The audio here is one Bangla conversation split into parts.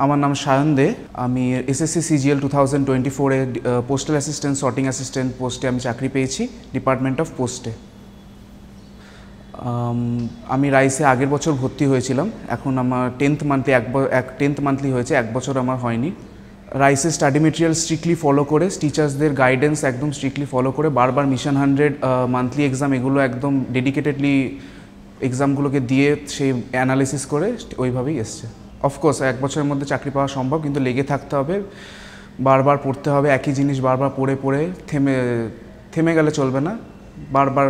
আমার নাম সায়ন দে। আমি এসএসসি সিজিএল 2024 এ পোস্টাল অ্যাসিস্ট্যান্ট সর্টিং অ্যাসিস্ট্যান্ট পোস্টে আমি চাকরি পেয়েছি ডিপার্টমেন্ট অফ পোস্টে। আমি রাইসে আগের বছর ভর্তি হয়েছিলাম, এখন আমার 10th মান্থলি হয়েছে, 1 বছর আমার হয়নি। রাইসে স্টাডি মেটেরিয়াল স্ট্রিক্টলি ফলো করে, টিচার্সদের গাইডেন্স একদম স্ট্রিক্টলি ফলো করে, বারবার মিশন 100 মান্থলি এক্সাম এগুলো একদম ডেডিকেটেডলি এক্সামগুলোকে দিয়ে সেই অ্যানালিসিস করে ওইভাবেই এসছে। অফকোর্স 1 বছরের মধ্যে চাকরি পাওয়া সম্ভব, কিন্তু লেগে থাকতে হবে, বারবার পড়তে হবে, একই জিনিস বারবার পড়ে পড়ে থেমে গেলে চলবে না, বারবার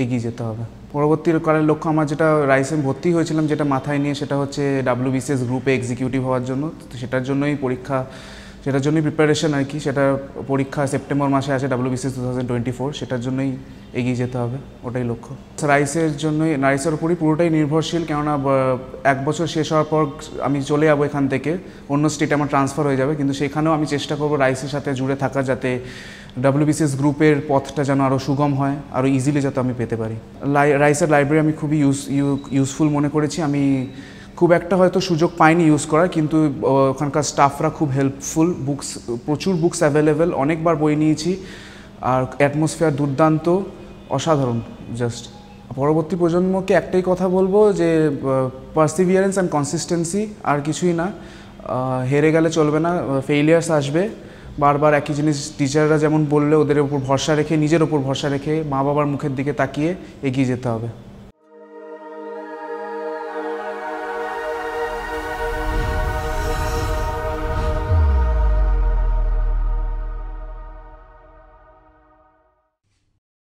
এগিয়ে যেতে হবে। পরবর্তীকালের লক্ষ্য আমার, যেটা রাইসে ভর্তি হয়েছিলাম যেটা মাথায় নিয়ে, সেটা হচ্ছে WBCS গ্রুপে এক্সিকিউটিভ হওয়ার জন্য। তো সেটার জন্যই প্রিপারেশন আর কি। সেটা পরীক্ষা সেপ্টেম্বর মাসে আছে, WBCS 2024, সেটার জন্যই এগিয়ে যেতে হবে, ওটাই লক্ষ্য। রাইসের উপরই পুরোটাই নির্ভরশীল, কেননা 1 বছর শেষ হওয়ার পর আমি চলে যাবো এখান থেকে, অন্য স্টেটে আমার ট্রান্সফার হয়ে যাবে, কিন্তু সেখানেও আমি চেষ্টা করবো রাইসের সাথে জুড়ে থাকা, যাতে WBCS গ্রুপের পথটা যেন আরও সুগম হয়, আরও ইজিলি যাতে আমি পেতে পারি। রাইসের লাইব্রেরি আমি খুবই ইউজফুল মনে করেছি। আমি খুব একটা হয়তো সুযোগ পাইনি ইউজ করার, কিন্তু ওখানকার স্টাফরা খুব হেল্পফুল, প্রচুর বুকস অ্যাভেলেবেল, অনেকবার বই নিয়েছি, আর অ্যাটমসফিয়ার দুর্দান্ত, অসাধারণ। জাস্ট পরবর্তী প্রজন্মকে একটাই কথা বলবো যে পারসিভিয়ারেন্স অ্যান্ড কনসিস্টেন্সি, আর কিছুই না। হেরে গেলে চলবে না, ফেইলিয়ার্স আসবে, বারবার একই জিনিস টিচাররা যেমন বললে ওদের উপর ভরসা রেখে, নিজের ওপর ভরসা রেখে, মা বাবার মুখের দিকে তাকিয়ে এগিয়ে যেতে হবে।